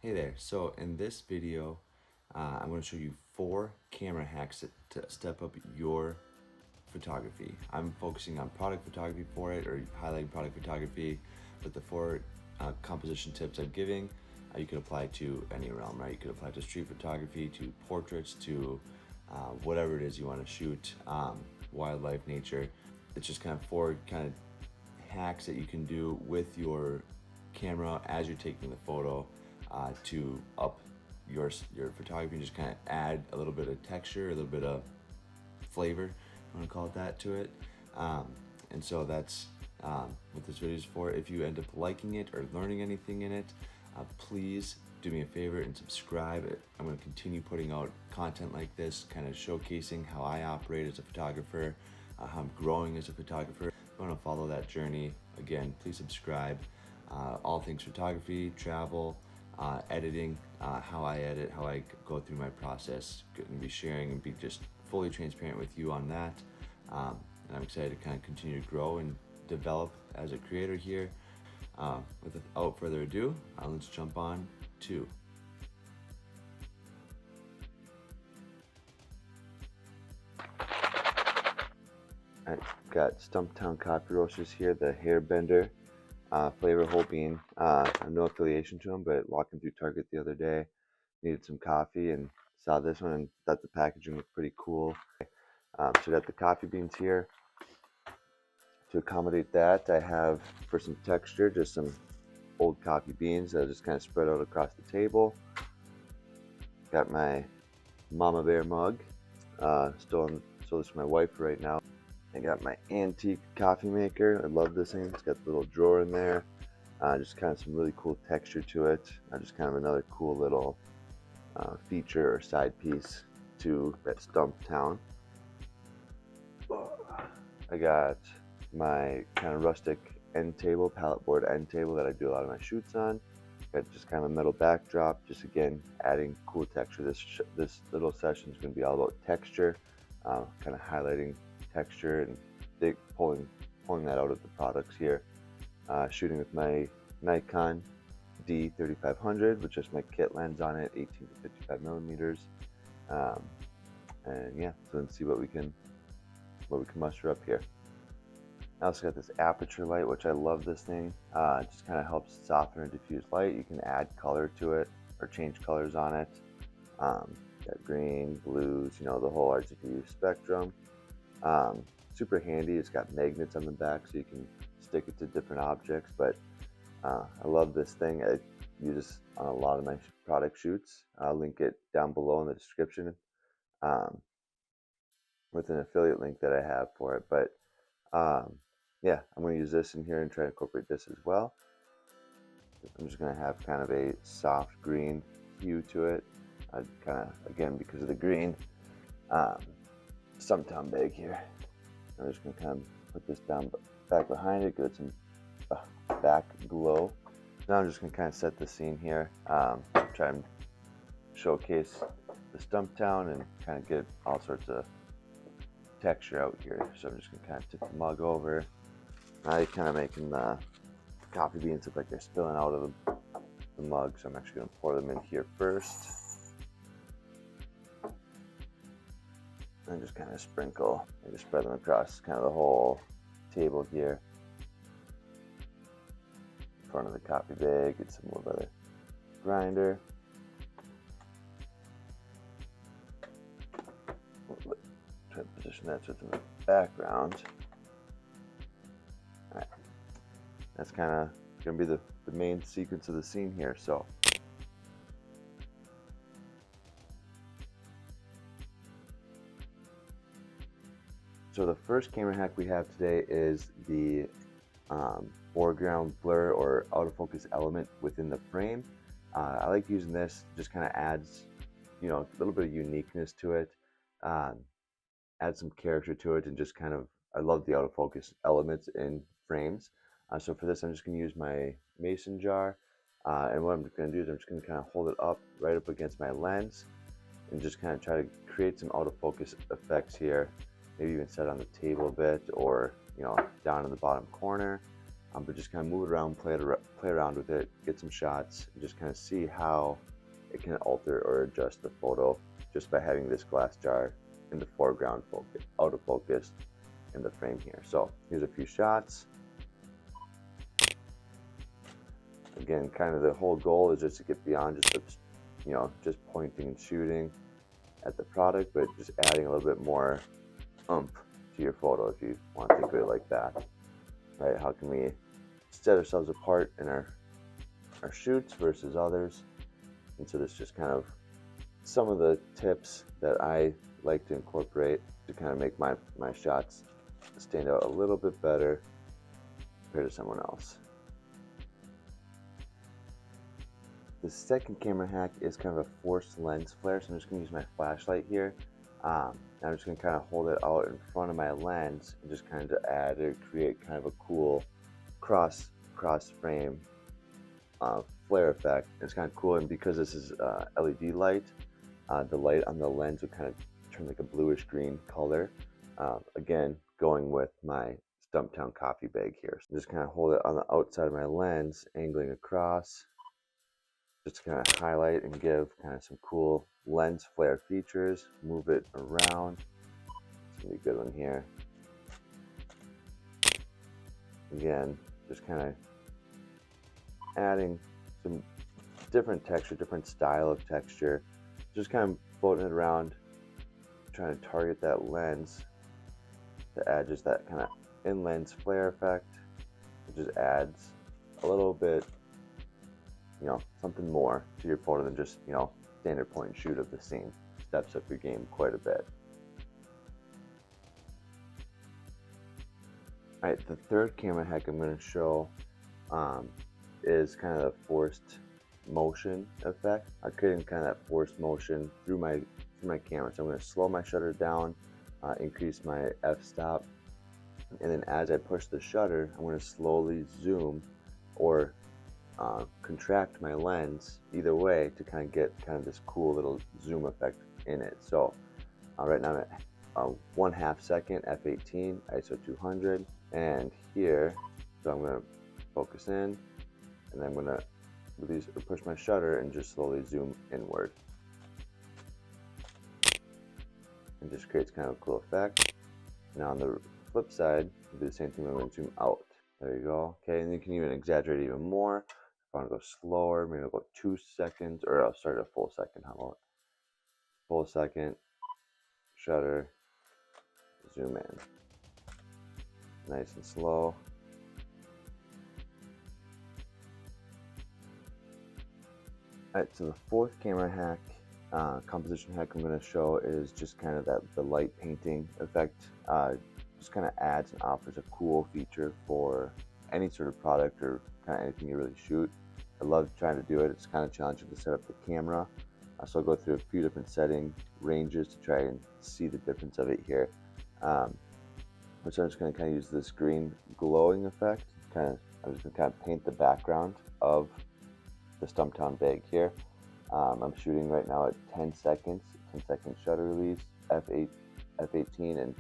Hey there, so in this video, I'm going to show you 4 camera hacks to step up your photography. I'm focusing on product photography for it, or highlighting product photography, but the 4 composition tips I'm giving, you can apply to any realm, right? You could apply to street photography, to portraits, to whatever it is you want to shoot, wildlife, nature. It's just kind of 4 kind of hacks that you can do with your camera as you're taking the photo to up your photography and just kind of add a little bit of texture, a little bit of flavor, I want to call it that, to it. And so that's what this video is for. If you end up liking it or learning anything in it, please do me a favor and subscribe. I'm going to continue putting out content like this, kind of showcasing how I operate as a photographer, how I'm growing as a photographer. If you want to follow that journey, again, please subscribe. All things photography, travel, editing, how I edit, how I go through my process. Going to be sharing and be just fully transparent with you on that. And I'm excited to kind of continue to grow and develop as a creator here. Without further ado, let's jump on to I've got Stumptown Coffee Roasters here, the Hairbender flavor whole bean. I have no affiliation to them, but walking through Target the other day, needed some coffee and saw this one and thought the packaging looked pretty cool. So I got the coffee beans here. To accommodate that, I have, for some texture, just some old coffee beans that I just kind of spread out across the table. Got my Mama Bear mug. Still this for my wife right now. I got my antique coffee maker. I love this thing. It's got the little drawer in there. Just kind of some really cool texture to it. Just kind of another cool little feature or side piece to that Stumptown. I got my kind of rustic end table, pallet board end table that I do a lot of my shoots on. Got just kind of a metal backdrop, just again adding cool texture. This little session is going to be all about texture, kind of highlighting texture and pulling that out of the products here. Shooting with my Nikon D3500 with just my kit lens on it, 18 to 55 millimeters. And yeah, so let's see what we can muster up here. I also got this aperture light, which I love this thing. It just kind of helps soften and diffuse light. You can add color to it or change colors on it. Got green, blues, the whole RGB spectrum. Super handy. It's got magnets on the back so you can stick it to different objects. But I love this thing. I use this on a lot of my product shoots. I'll link it down below in the description with an affiliate link that I have for it. But yeah, I'm going to use this in here and try to incorporate this as well. I'm just going to have kind of a soft green hue to it. I kind of, again, because of the green, Stumptown bag here. I'm just going to kind of put this down back behind it, get some back glow. Now I'm just going to kind of set the scene here, try and showcase the Stumptown and kind of get all sorts of texture out here. So I'm just going to kind of tip the mug over. Now you're kind of making the coffee beans look like they're spilling out of the mug, so I'm actually going to pour them in here first. And just kind of sprinkle and just spread them across kind of the whole table here. In front of the coffee bag, get some more of the grinder. Try to position that so it's in the background. Alright. That's kind of going to be the main sequence of the scene here. So the first camera hack we have today is the foreground blur or out of focus element within the frame. I like using this, just kind of adds, a little bit of uniqueness to it, add some character to it, and just kind of, I love the out of focus elements in frames. So for this, I'm just going to use my mason jar, and what I'm going to do is I'm just going to kind of hold it up right up against my lens and just kind of try to create some out of focus effects here. Maybe even set on the table a bit, or down in the bottom corner. But just kind of move it around, play around with it, get some shots, and just kind of see how it can alter or adjust the photo just by having this glass jar in the foreground focus, out of focus in the frame here. So here's a few shots. Again, kind of the whole goal is just to get beyond just just pointing and shooting at the product, but just adding a little bit more oomph to your photo, if you want to think of it like that. Right? How can we set ourselves apart in our shoots versus others? And so this is just kind of some of the tips that I like to incorporate to kind of make my shots stand out a little bit better compared to someone else. The second camera hack is kind of a forced lens flare. So I'm just going to use my flashlight here. I'm just going to kind of hold it out in front of my lens and just kind of add or create kind of a cool cross frame flare effect. It's kind of cool, and because this is LED light, the light on the lens would kind of turn like a bluish green color. Again, going with my Stumptown coffee bag here. So just kind of hold it on the outside of my lens, angling across, just to kind of highlight and give kind of some cool lens flare features. Move it around. It's gonna be a good one here. Again, just kind of adding some different texture, different style of texture. Just kind of floating it around, trying to target that lens to add just that kind of in-lens flare effect. It just adds a little bit, something more to your photo than just, standard point and shoot of the scene. Steps up your game quite a bit. All right, the third camera hack I'm going to show is kind of the forced motion effect. I'm creating kind of that forced motion through my camera. So I'm going to slow my shutter down, increase my f-stop, and then as I push the shutter, I'm going to slowly zoom or contract my lens, either way, to kind of get kind of this cool little zoom effect in it. So right now I'm at 1/2 second, f/18, ISO 200, and here, so I'm going to focus in, and then I'm going to release or push my shutter and just slowly zoom inward. And just creates kind of a cool effect. Now on the flip side, do the same thing. I'm going to zoom out. There you go. Okay, and you can even exaggerate even more. If I want to go slower, maybe I'll go 2 seconds, or I'll start a full second. How about full second, shutter, zoom in. Nice and slow. Alright, so the fourth camera hack, composition hack I'm going to show is just kind of the light painting effect. Just kind of adds and offers a cool feature for any sort of product or kind of anything you really shoot. I love trying to do it. It's kind of challenging to set up the camera. So I'll go through a few different setting ranges to try and see the difference of it here. So I'm just going to kind of use this green glowing effect. I'm just going to kind of paint the background of the Stumptown bag here. I'm shooting right now at 10 seconds, 10-second shutter release, f/18, and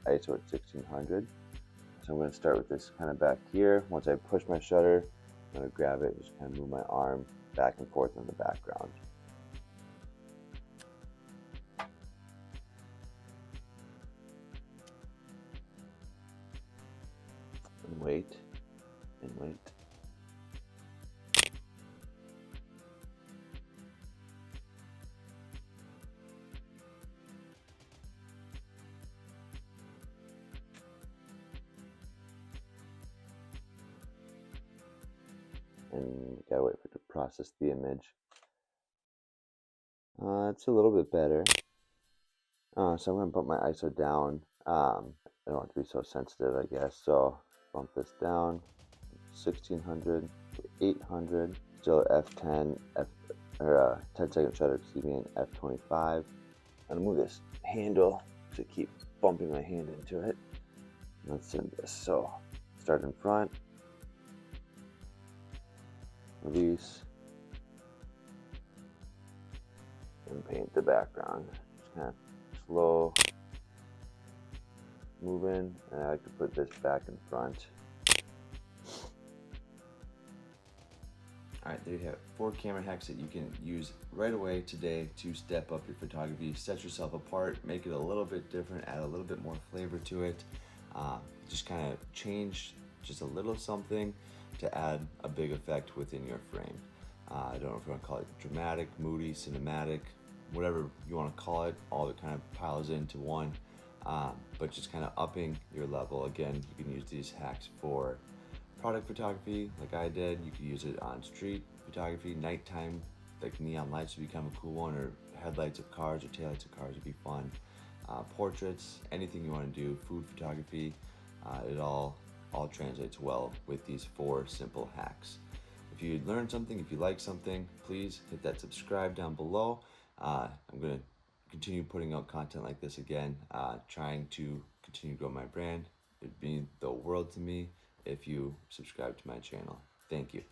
ISO at 1600. So I'm going to start with this kind of back here. Once I push my shutter, I'm going to grab it and just kind of move my arm back and forth in the background. And wait, and wait. And you gotta wait for it to process the image. It's a little bit better. So I'm gonna put my ISO down. I don't want it to be so sensitive, I guess. So bump this down, 1600 to 800. Still f10, 10-second shutter, excuse me, and f25. I'm gonna move this handle to keep bumping my hand into it. Let's do this. So start in front. Release, and paint the background. Just kind of slow moving, and I like to put this back in front. All right, there you have it. 4 camera hacks that you can use right away today to step up your photography, set yourself apart, make it a little bit different, add a little bit more flavor to it. Just kind of change just a little something to add a big effect within your frame. I don't know if you want to call it dramatic, moody, cinematic, whatever you want to call it. All that kind of piles into one, but just kind of upping your level. Again, you can use these hacks for product photography like I did. You could use it on street photography, nighttime, like neon lights would become a cool one, or headlights of cars or taillights of cars would be fun. Portraits, anything you want to do, food photography, it all translates well with these 4 simple hacks. If you learned something, if you like something, please hit that subscribe down below. I'm going to continue putting out content like this again, trying to continue to grow my brand. It'd mean the world to me if you subscribe to my channel. Thank you.